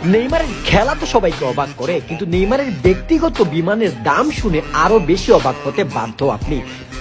নেইমারের খেলা তো সবাইকে অবাক করে, কিন্তু নেইমারের ব্যক্তিগত বিমানের দাম শুনে আরো বেশি অবাক হতে বাধ্য আপনি।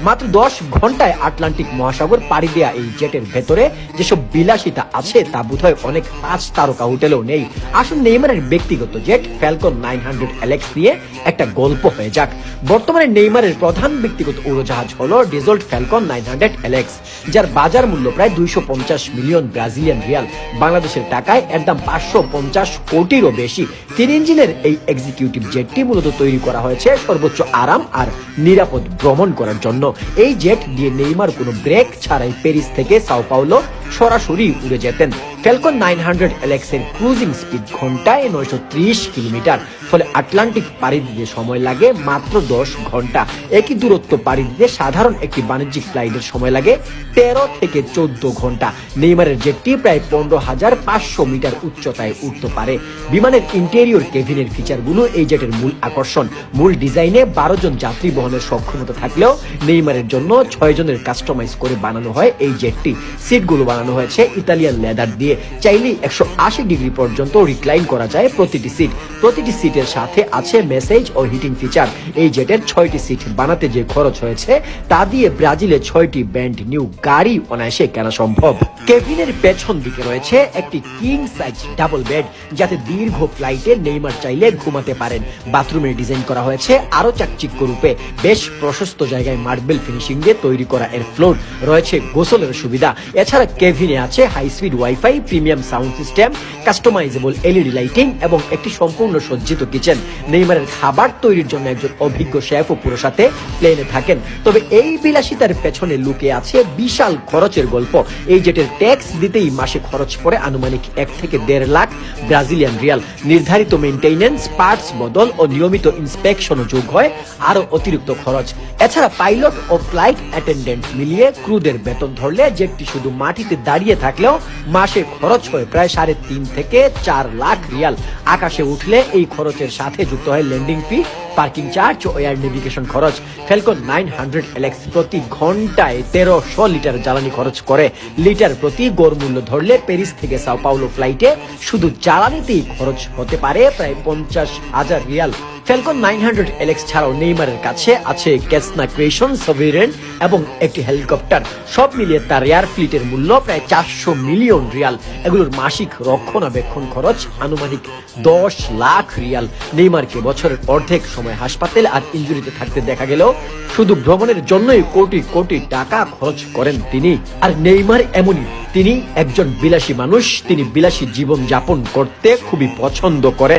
মাত্র 10 ঘন্টায় আটলান্টিক মহাসাগর পাড়ি দেয়া এই জেটের ভেতরে যেসব বিলাসিতা আছে তা বোধহয় অনেক 5 তারকা হোটেলেও নেই। আসুন নেইমারের ব্যক্তিগত জেট ফ্যালকন 900 এলএক্স নিয়ে একটা গল্প হয়ে যাক। বর্তমানে নেইমারের প্রধান ব্যক্তিগত উড়োজাহাজ হলো ডিজল্ট ফ্যালকন 900 এলএক্স, যার বাজার মূল্য প্রায় 250 মিলিয়ন ব্রাজিলিয়ান রিয়াল। বাংলাদেশের টাকায় এর দাম 550 কোটিরও বেশি। 3 ইঞ্জিনের এই এক্সিকিউটিভ জেটটি মূলত তৈরি করা হয়েছে সর্বোচ্চ আরাম আর নিরাপদ ভ্রমণ করার জন্য। এই জেট দিয়ে নেইমার কোনো ব্রেক ছাড়াই প্যারিস থেকে সাও পাওলো সরাসরি উড়ে যেতেন। ফ্যালকন 900 এলএক্স এর ক্রুজিং স্পিড ঘন্টায় 930 কিলোমিটার, ফলে আটলান্টিক পাড়ি দিতে সময় লাগে মাত্র 10 ঘন্টা। একই দূরত্ব পাড়ি দিতে সাধারণ একটি বাণিজ্যিক ফ্লাইটের সময় লাগে 13 থেকে 14 ঘন্টা। নেইমারের জেটটি প্রায় 15,500 মিটার উচ্চতায় উঠতে পারে। বিমানের ইন্টেরিয়র কেবিনের ফিচারগুলো এই জেটের মূল আকর্ষণ। মূল ডিজাইনে 12 জন যাত্রী বহনের সক্ষমতা থাকলেও নেইমারের জন্য 6 জনের কাস্টমাইজ করে বানানো হয় এই জেটটি। সিটগুলো বানানো হয়েছে ইতালিয়ান লেদার দিয়ে। চাইলে 180 ডিগ্রি পর্যন্ত রিক্লাইন করা যায় প্রতিটি সিট। প্রতিটি সিটের সাথে আছে মেসেজ ও হিটিং ফিচার। এই জেটের 6টি সিট বানাতে যে খরচ হয়েছে তা দিয়ে ব্রাজিলে 6টি ব্র্যান্ড নিউ গাড়ি অনায়াসে কেনা সম্ভব। কেবিনের পেছন দিকে রয়েছে একটি কিং সাইজ ডাবল বেড, যাতে দীর্ঘ ফ্লাইটে নেইমার চাইলে ঘুমাতে পারেন। বাথরুমের ডিজাইন করা হয়েছে আরো চাকচিক্য রূপে। বেশ প্রশস্ত জায়গায় মার্বেল ফিনিশিং দিয়ে তৈরি করা এর ফ্লোর রয়েছে গোসলের সুবিধা। এছাড়া কেবিনে আছে high speed wifi, premium sound system, customisable LED lighting এবং একটি সম্পূর্ণ সজ্জিত কিচেন। নেইমারের খাবার তৈরির জন্য একজন অভিজ্ঞ শেফও পুরো সাথে প্লেনে থাকেন। তবে এই বিলাসিতার পেছনে লুকিয়ে আছে বিশাল খরচের গল্প। এই জেটের ট্যাক্স দিতেই মাসে খরচ পড়ে আনুমানিক 1 থেকে 1.5 লাখ ব্রাজিলিয়ান রিয়াল। নির্ধারিত মেইনটেইনেন্স, পার্টস বদল ও নিয়মিত ইন্সপেকশনও যোগ হয় আরো অতিরিক্ত খরচ। এছাড়া পাইলট ও ফ্লাইট অ্যাটেন্ডেন্ট মিলিয়ে ক্রুদের বেতন ধরলে জেটটি শুধু মাটিতে দাঁড়িয়ে থাকলেও মাসে খরচ হয় প্রায় 3.5 থেকে 4 লাখ রিয়াল। আকাশে উঠলে এই খরচের সাথে যুক্ত হয় ল্যান্ডিং ফি, পার্কিং চার্জ ও এয়ার নেভিগেশন খরচ। ফ্যালকন 900 এলএক্স প্রতি ঘন্টায় 1300 লিটার জ্বালানি খরচ করে। লিটার প্রতি গড় মূল্য ধরলে প্যারিস থেকে সাও পাওলো ফ্লাইটে শুধু জ্বালানিতেই খরচ হতে পারে প্রায় 50,000 রিয়াল। ফ্যালকন 900 এলএক্স ছাড়াও নেইমারের কাছে আছে কেসনা ক্রিয়েশন, সভেরেন এবং একটি হেলিকপ্টার। সব মিলিয়ে তার এয়ার ফ্লিটের মূল্য প্রায় 400 মিলিয়ন রিয়াল। এগুলোর মাসিক রক্ষণাবেক্ষণ খরচ আনুমানিক 10 লাখ রিয়াল। নেইমারকে বছরের অর্ধেক সময় হাসপাতালে আর ইনজুরিতে থাকতে দেখা গেলেও শুধু ভ্রমণের জন্যই কোটি কোটি টাকা খরচ করেন তিনি। আর নেইমার এমনই, তিনি একজন বিলাসী মানুষ। তিনি বিলাসী জীবন যাপন করতে খুবই পছন্দ করেন।